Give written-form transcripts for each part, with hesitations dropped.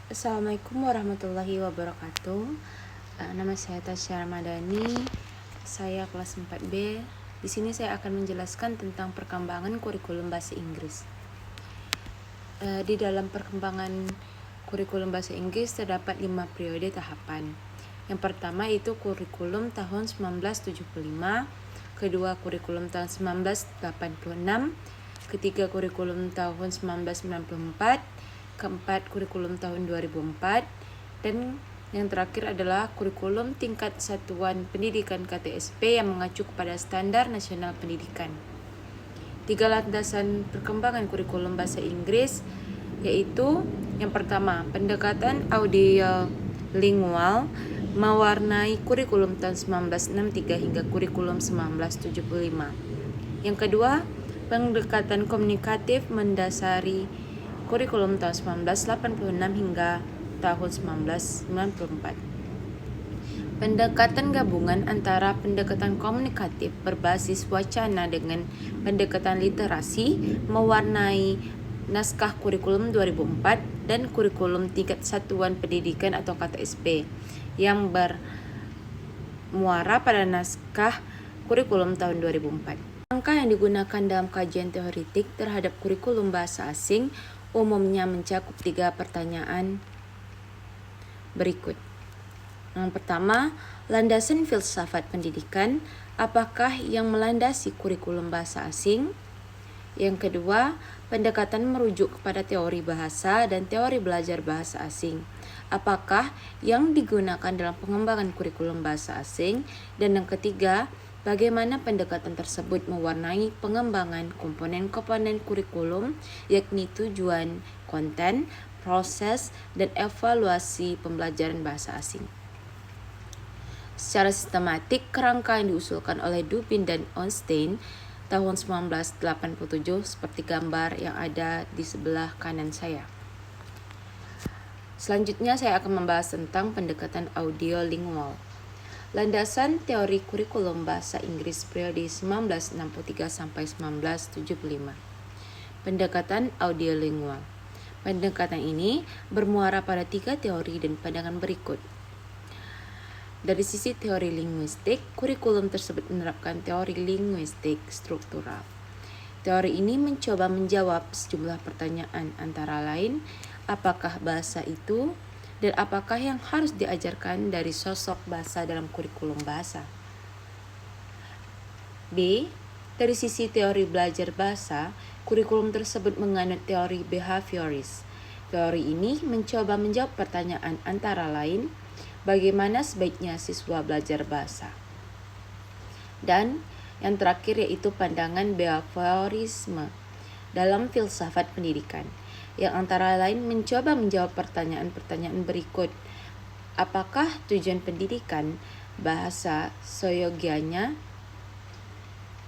Assalamualaikum warahmatullahi wabarakatuh. Nama saya Tasya Ramadhani. Saya kelas 4B. Di sini saya akan menjelaskan tentang perkembangan kurikulum bahasa Inggris. Di dalam perkembangan kurikulum bahasa Inggris terdapat 5 periode tahapan. Yang pertama itu kurikulum tahun 1975, kedua kurikulum tahun 1986, ketiga kurikulum tahun 1994, keempat kurikulum tahun 2004, dan yang terakhir adalah kurikulum tingkat satuan pendidikan KTSP yang mengacu kepada Standar Nasional Pendidikan. 3 landasan perkembangan kurikulum bahasa Inggris yaitu yang pertama, pendekatan audiolingual mewarnai kurikulum tahun 1963 hingga kurikulum 1975. Yang kedua, pendekatan komunikatif mendasari kurikulum tahun 1986 hingga tahun 1994. Pendekatan gabungan antara pendekatan komunikatif berbasis wacana dengan pendekatan literasi mewarnai naskah kurikulum 2004 dan kurikulum tingkat satuan pendidikan atau KTSP yang bermuara pada naskah kurikulum tahun 2004. Langkah yang digunakan dalam kajian teoretik terhadap kurikulum bahasa asing umumnya mencakup 3 pertanyaan berikut. Yang pertama, landasan filsafat pendidikan, apakah yang melandasi kurikulum bahasa asing? Yang kedua, pendekatan merujuk kepada teori bahasa dan teori belajar bahasa asing. Apakah yang digunakan dalam pengembangan kurikulum bahasa asing? Dan yang ketiga, bagaimana pendekatan tersebut mewarnai pengembangan komponen-komponen kurikulum, yakni tujuan, konten, proses, dan evaluasi pembelajaran bahasa asing. Secara sistematik, kerangka yang diusulkan oleh Dubin dan Ornstein tahun 1987 seperti gambar yang ada di sebelah kanan saya. Selanjutnya saya akan membahas tentang pendekatan audiolingual. Landasan teori kurikulum bahasa Inggris periode 1963 sampai 1975. Pendekatan audiolingual. Pendekatan ini bermuara pada 3 teori dan pandangan berikut. Dari sisi teori linguistik, kurikulum tersebut menerapkan teori linguistik struktural. Teori ini mencoba menjawab sejumlah pertanyaan antara lain, apakah bahasa itu, dan apakah yang harus diajarkan dari sosok bahasa dalam kurikulum bahasa. B. Dari sisi teori belajar bahasa, kurikulum tersebut menganut teori behavioris. Teori ini mencoba menjawab pertanyaan antara lain, bagaimana sebaiknya siswa belajar bahasa. Dan yang terakhir yaitu pandangan behaviorisme dalam filsafat pendidikan, yang antara lain mencoba menjawab pertanyaan-pertanyaan berikut. Apakah tujuan pendidikan bahasa seyogianya?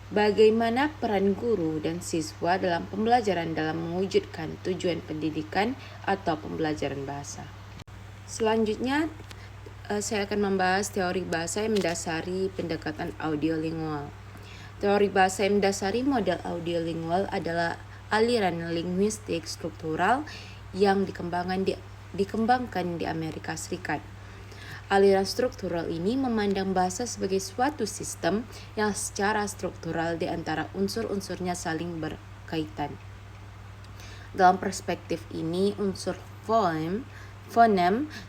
Bagaimana peran guru dan siswa dalam pembelajaran dalam mewujudkan tujuan pendidikan atau pembelajaran bahasa? Selanjutnya, saya akan membahas teori bahasa yang mendasari pendekatan audiolingual. Teori bahasa yang mendasari model audiolingual adalah aliran linguistik struktural yang dikembangkan di Amerika Serikat. Aliran struktural ini memandang bahasa sebagai suatu sistem yang secara struktural di antara unsur-unsurnya saling berkaitan. Dalam perspektif ini, unsur fonem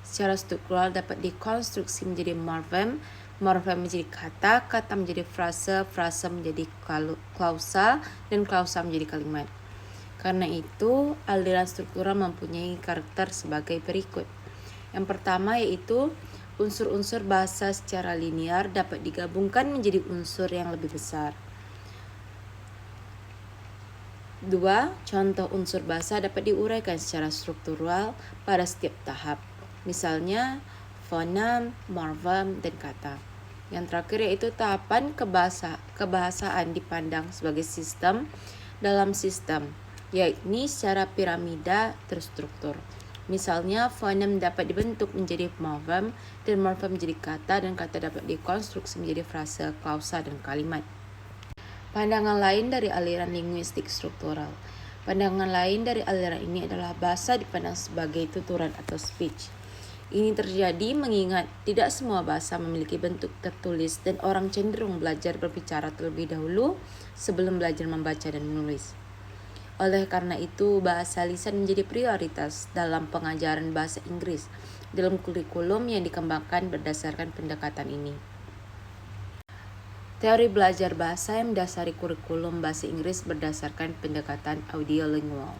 secara struktural dapat dikonstruksi menjadi morfem menjadi kata, kata menjadi frase menjadi klausa, dan klausa menjadi kalimat. Karena itu, aliran struktural mempunyai karakter sebagai berikut. Yang pertama yaitu unsur-unsur bahasa secara linear dapat digabungkan menjadi unsur yang lebih besar. 2. Contoh unsur bahasa dapat diuraikan secara struktural pada setiap tahap. Misalnya, fonem, morfem, dan kata. Yang terakhir yaitu tahapan kebahasaan dipandang sebagai sistem dalam sistem, yakni secara piramida terstruktur. Misalnya, fonem dapat dibentuk menjadi morfem, dan morfem menjadi kata, dan kata dapat dikonstruksi menjadi frase, klausa, dan kalimat. Pandangan lain dari aliran linguistik struktural. Pandangan lain dari aliran ini adalah bahasa dipandang sebagai tuturan atau speech. Ini terjadi mengingat tidak semua bahasa memiliki bentuk tertulis dan orang cenderung belajar berbicara terlebih dahulu sebelum belajar membaca dan menulis. Oleh karena itu, bahasa lisan menjadi prioritas dalam pengajaran bahasa Inggris dalam kurikulum yang dikembangkan berdasarkan pendekatan ini. Teori belajar bahasa yang mendasari kurikulum bahasa Inggris berdasarkan pendekatan audiolingual.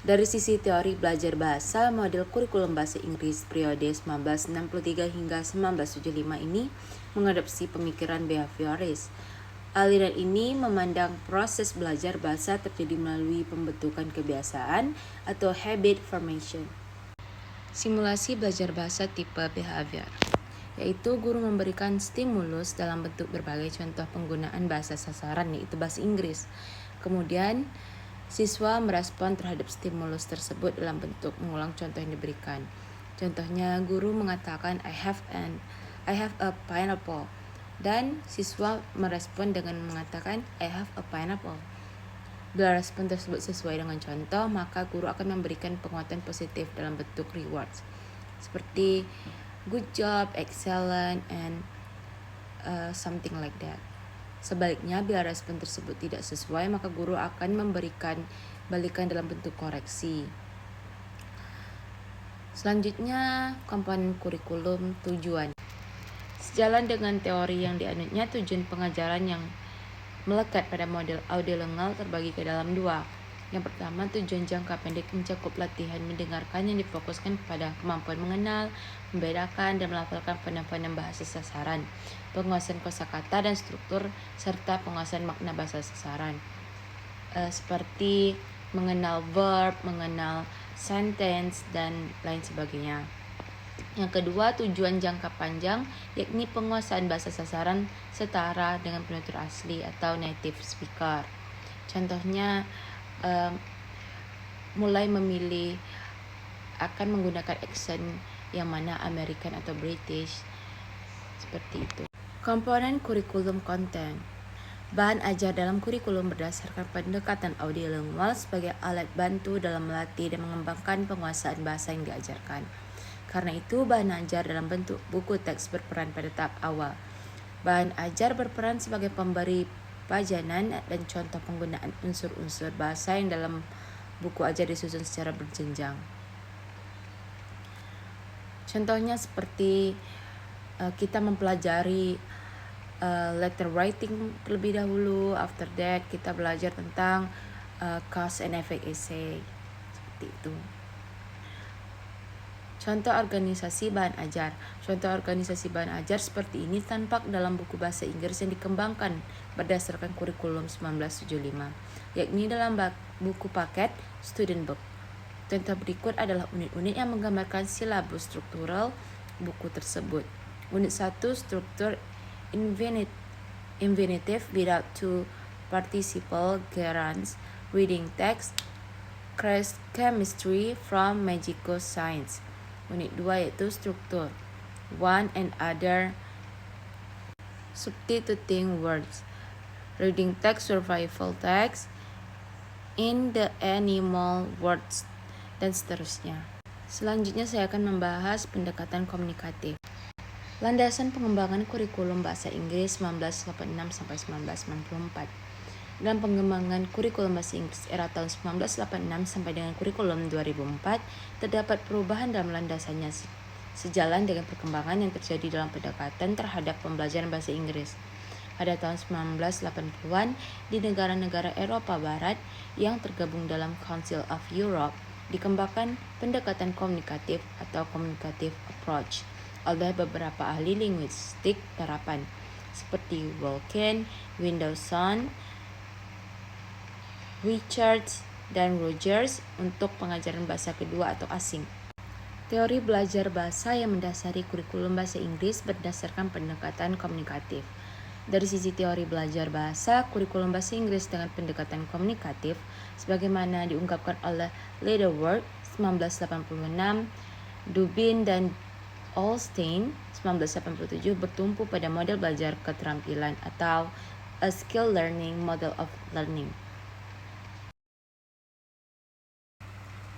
Dari sisi teori belajar bahasa, model kurikulum bahasa Inggris periode 1963 hingga 1975 ini mengadopsi pemikiran behavioris. Aliran ini memandang proses belajar bahasa terjadi melalui pembentukan kebiasaan atau habit formation. Simulasi belajar bahasa tipe behavior, yaitu guru memberikan stimulus dalam bentuk berbagai contoh penggunaan bahasa sasaran, yaitu bahasa Inggris. Kemudian, siswa merespon terhadap stimulus tersebut dalam bentuk mengulang contoh yang diberikan. Contohnya, guru mengatakan I have a pineapple, dan siswa merespon dengan mengatakan I have a pineapple. Bila respon tersebut sesuai dengan contoh, maka guru akan memberikan penguatan positif dalam bentuk rewards, seperti good job, excellent, and something like that. Sebaliknya, bila respon tersebut tidak sesuai, maka guru akan memberikan balikan dalam bentuk koreksi. Selanjutnya, komponen kurikulum tujuan. Sejalan dengan teori yang dianutnya, tujuan pengajaran yang melekat pada model audiolingual terbagi ke dalam dua. Yang pertama, tujuan jangka pendek mencakup latihan mendengarkan yang difokuskan pada kemampuan mengenal, membedakan, dan melafalkan fondasi bahasa sasaran, penguasaan kosakata dan struktur, serta penguasaan makna bahasa sasaran. Seperti mengenal verb, mengenal sentence, dan lain sebagainya. Yang kedua, tujuan jangka panjang, yakni penguasaan bahasa sasaran setara dengan penutur asli atau native speaker. Contohnya, mulai memilih akan menggunakan accent yang mana American atau British, seperti itu. Komponen kurikulum konten. Bahan ajar dalam kurikulum berdasarkan pendekatan audiolingual sebagai alat bantu dalam melatih dan mengembangkan penguasaan bahasa yang diajarkan. Karena itu, bahan ajar dalam bentuk buku teks berperan pada tahap awal. Bahan ajar berperan sebagai pemberi pajanan dan contoh penggunaan unsur-unsur bahasa yang dalam buku ajar disusun secara berjenjang. Contohnya seperti kita mempelajari letter writing terlebih dahulu. After that, kita belajar tentang cause and effect essay, seperti itu. Contoh organisasi bahan ajar. Contoh organisasi bahan ajar seperti ini tampak dalam buku bahasa Inggris yang dikembangkan berdasarkan kurikulum 1975, yakni dalam buku paket Student Book. Contoh berikut adalah unit-unit yang menggambarkan silabus struktural buku tersebut. Unit 1, struktur infinitive without two participle gerunds, reading text, chemistry from Magical Science. Unit 2 yaitu struktur one and other, substituting words, reading text, survival text, in the animal words, dan seterusnya. Selanjutnya saya akan membahas pendekatan komunikatif. Landasan pengembangan kurikulum bahasa Inggris 1986 sampai 1994. Dalam pengembangan kurikulum bahasa Inggris era tahun 1986 sampai dengan kurikulum 2004, terdapat perubahan dalam landasannya sejalan dengan perkembangan yang terjadi dalam pendekatan terhadap pembelajaran bahasa Inggris. Pada tahun 1980-an, di negara-negara Eropa Barat yang tergabung dalam Council of Europe, dikembangkan pendekatan komunikatif atau communicative approach oleh beberapa ahli linguistik terapan seperti Wilkin, Windowson, Richards, dan Rogers untuk pengajaran bahasa kedua atau asing. Teori belajar bahasa yang mendasari kurikulum bahasa Inggris berdasarkan pendekatan komunikatif. Dari sisi teori belajar bahasa, kurikulum bahasa Inggris dengan pendekatan komunikatif, sebagaimana diungkapkan oleh Leaderworth 1986, Dubin dan Olstein 1987 bertumpu pada model belajar keterampilan atau a skill learning model of learning.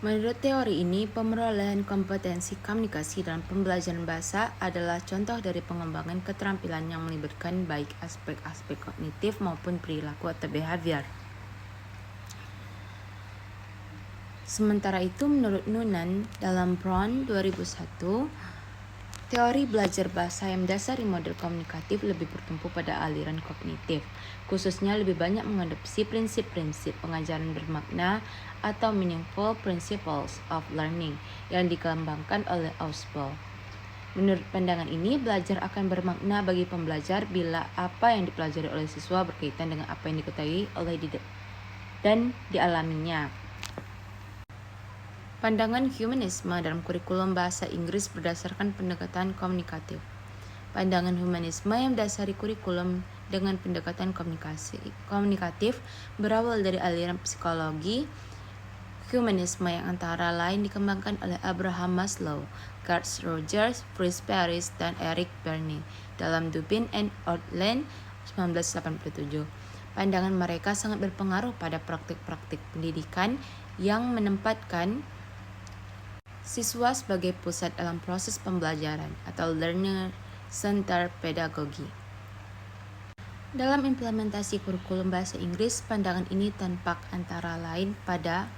Menurut teori ini, pemerolehan kompetensi komunikasi dalam pembelajaran bahasa adalah contoh dari pengembangan keterampilan yang melibatkan baik aspek-aspek kognitif maupun perilaku atau behavior. Sementara itu, menurut Noonan dalam Brown 2001, teori belajar bahasa yang mendasari model komunikatif lebih bertumpu pada aliran kognitif, khususnya lebih banyak mengadopsi prinsip-prinsip pengajaran bermakna atau meaningful principles of learning yang dikembangkan oleh Ausubel. Menurut pandangan ini, belajar akan bermakna bagi pembelajar bila apa yang dipelajari oleh siswa berkaitan dengan apa yang diketahui oleh dan dialaminya. Pandangan humanisme dalam kurikulum bahasa Inggris berdasarkan pendekatan komunikatif. Pandangan humanisme yang mendasari kurikulum dengan pendekatan komunikatif berawal dari aliran psikologi humanisme yang antara lain dikembangkan oleh Abraham Maslow, Carl Rogers, Fritz Perls, dan Eric Berne dalam Dubin and Outland 1987. Pandangan mereka sangat berpengaruh pada praktik-praktik pendidikan yang menempatkan siswa sebagai pusat dalam proses pembelajaran atau learner center pedagogi. Dalam implementasi kurikulum bahasa Inggris, pandangan ini tampak antara lain pada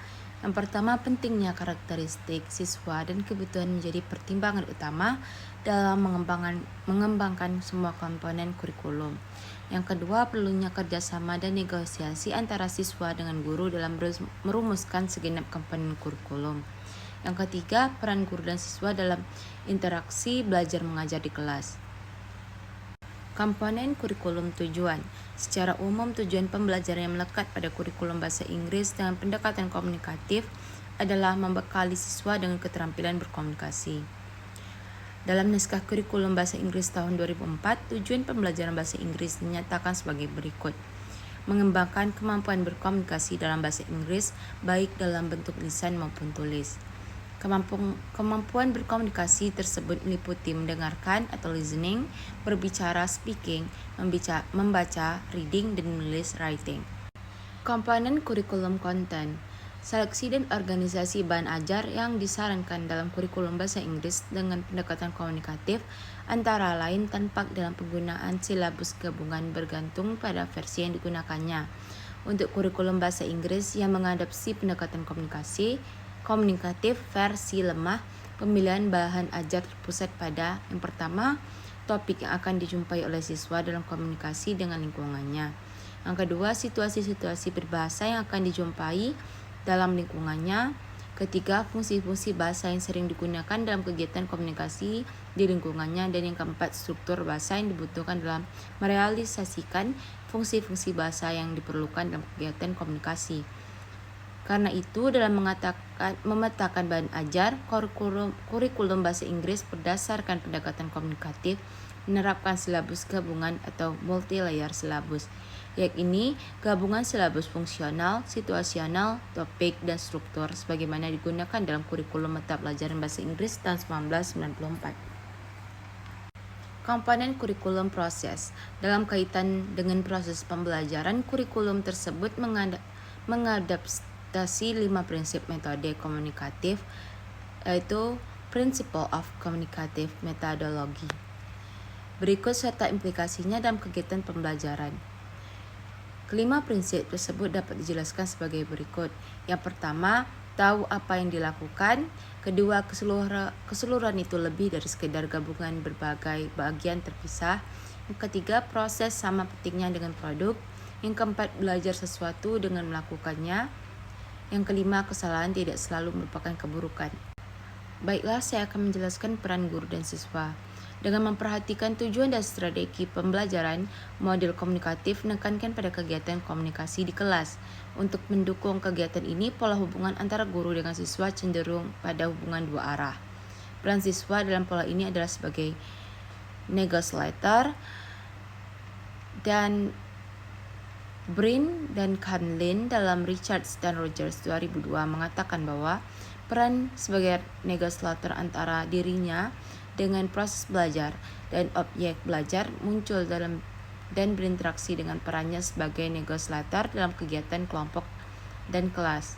yang pertama, pentingnya karakteristik siswa dan kebutuhan menjadi pertimbangan utama dalam mengembangkan semua komponen kurikulum. Yang kedua, perlunya kerjasama dan negosiasi antara siswa dengan guru dalam merumuskan segenap komponen kurikulum. Yang ketiga, peran guru dan siswa dalam interaksi belajar mengajar di kelas. Komponen kurikulum tujuan. Secara umum, tujuan pembelajaran yang melekat pada kurikulum bahasa Inggris dengan pendekatan komunikatif adalah membekali siswa dengan keterampilan berkomunikasi. Dalam naskah kurikulum bahasa Inggris tahun 2004, tujuan pembelajaran bahasa Inggris dinyatakan sebagai berikut. Mengembangkan kemampuan berkomunikasi dalam bahasa Inggris, baik dalam bentuk lisan maupun tulis. Kemampuan berkomunikasi tersebut meliputi mendengarkan atau listening, berbicara speaking, membaca reading, dan menulis writing. Komponen kurikulum konten. Seleksi dan organisasi bahan ajar yang disarankan dalam kurikulum bahasa Inggris dengan pendekatan komunikatif antara lain tampak dalam penggunaan silabus gabungan bergantung pada versi yang digunakannya. Untuk kurikulum bahasa Inggris yang mengadopsi pendekatan komunikatif versi lemah, pemilihan bahan ajar terpusat pada yang pertama, topik yang akan dijumpai oleh siswa dalam komunikasi dengan lingkungannya. Yang kedua, situasi-situasi berbahasa yang akan dijumpai dalam lingkungannya. Ketiga, fungsi-fungsi bahasa yang sering digunakan dalam kegiatan komunikasi di lingkungannya. Dan yang keempat, struktur bahasa yang dibutuhkan dalam merealisasikan fungsi-fungsi bahasa yang diperlukan dalam kegiatan komunikasi. Karena itu, dalam memetakan bahan ajar, kurikulum bahasa Inggris berdasarkan pendekatan komunikatif menerapkan silabus gabungan atau multi-layer silabus, yakni gabungan silabus fungsional, situasional, topik, dan struktur sebagaimana digunakan dalam kurikulum mata pelajaran bahasa Inggris tahun 1994. Komponen kurikulum proses. Dalam kaitan dengan proses pembelajaran, kurikulum tersebut mengadaptasi 5 prinsip metode komunikatif, yaitu Principle of Communicative Methodology. Berikut serta implikasinya dalam kegiatan pembelajaran. Kelima prinsip tersebut dapat dijelaskan sebagai berikut. Yang pertama, tahu apa yang dilakukan. Kedua, keseluruhan itu lebih dari sekedar gabungan berbagai bagian terpisah. Yang ketiga, proses sama pentingnya dengan produk. Yang keempat, belajar sesuatu dengan melakukannya. Yang kelima, kesalahan tidak selalu merupakan keburukan. Baiklah, saya akan menjelaskan peran guru dan siswa. Dengan memperhatikan tujuan dan strategi pembelajaran, model komunikatif menekankan pada kegiatan komunikasi di kelas. Untuk mendukung kegiatan ini, pola hubungan antara guru dengan siswa cenderung pada hubungan dua arah. Peran siswa dalam pola ini adalah sebagai negotiator, dan Brin dan Canlin dalam Richards dan Rogers 2002 mengatakan bahwa peran sebagai negosiator antara dirinya dengan proses belajar dan objek belajar muncul dalam dan berinteraksi dengan perannya sebagai negosiator dalam kegiatan kelompok dan kelas.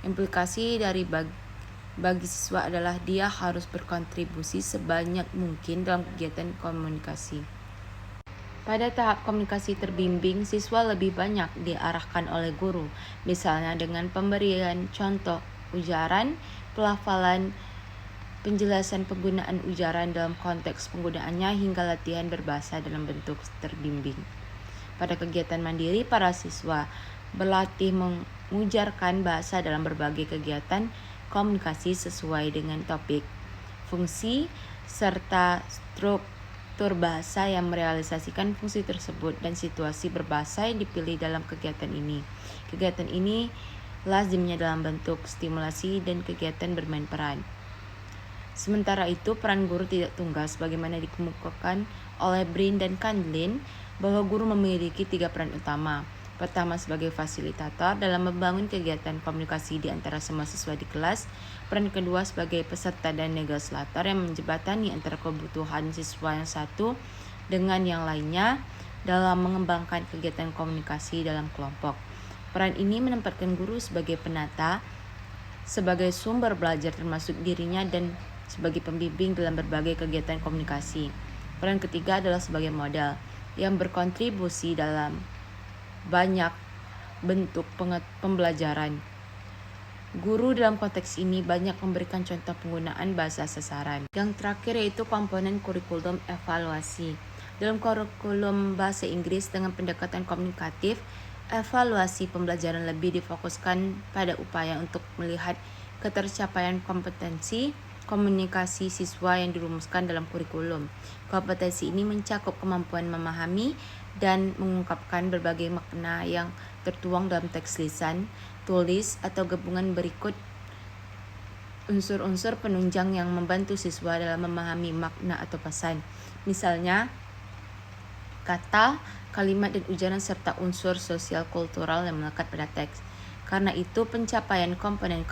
Implikasi dari bagi siswa adalah dia harus berkontribusi sebanyak mungkin dalam kegiatan komunikasi. Pada tahap komunikasi terbimbing, siswa lebih banyak diarahkan oleh guru, misalnya dengan pemberian contoh ujaran, pelafalan, penjelasan penggunaan ujaran dalam konteks penggunaannya hingga latihan berbahasa dalam bentuk terbimbing. Pada kegiatan mandiri, para siswa berlatih mengujarkan bahasa dalam berbagai kegiatan komunikasi sesuai dengan topik, fungsi, serta struktur bahasa yang merealisasikan fungsi tersebut dan situasi berbahasa yang dipilih dalam kegiatan ini. Kegiatan ini lazimnya dalam bentuk stimulasi dan kegiatan bermain peran. Sementara itu, peran guru tidak tunggal sebagaimana dikemukakan oleh Brin dan Kandlin bahwa guru memiliki 3 peran utama. Pertama, sebagai fasilitator dalam membangun kegiatan komunikasi di antara semua siswa di kelas. Peran kedua sebagai peserta dan negosiator yang menjembatani antara kebutuhan siswa yang satu dengan yang lainnya dalam mengembangkan kegiatan komunikasi dalam kelompok. Peran ini menempatkan guru sebagai penata, sebagai sumber belajar termasuk dirinya, dan sebagai pembimbing dalam berbagai kegiatan komunikasi. Peran ketiga adalah sebagai model yang berkontribusi dalam banyak bentuk pembelajaran. Guru dalam konteks ini banyak memberikan contoh penggunaan bahasa sasaran. Yang terakhir yaitu komponen kurikulum evaluasi. Dalam kurikulum bahasa Inggris dengan pendekatan komunikatif, evaluasi pembelajaran lebih difokuskan pada upaya untuk melihat ketercapaian kompetensi komunikasi siswa yang dirumuskan dalam kurikulum. Kompetensi ini mencakup kemampuan memahami dan mengungkapkan berbagai makna yang tertuang dalam teks lisan, tulis, atau gabungan berikut unsur-unsur penunjang yang membantu siswa dalam memahami makna atau pesan. Misalnya, kata, kalimat, dan ujaran serta unsur sosial kultural yang melekat pada teks. Karena itu, pencapaian komponen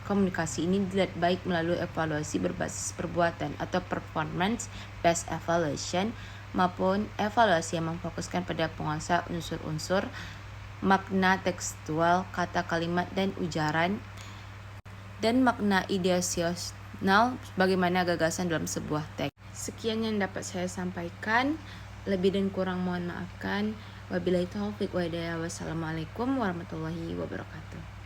komunikasi ini dilihat baik melalui evaluasi berbasis perbuatan atau performance-based evaluation maupun evaluasi yang memfokuskan pada penguasaan unsur-unsur makna tekstual, kata, kalimat, dan ujaran, dan makna ideasional bagaimana gagasan dalam sebuah teks. Sekian yang dapat saya sampaikan. Lebih dan kurang mohon maafkan. Wabillahi taufiq wa hidayah. Wassalamualaikum warahmatullahi wabarakatuh.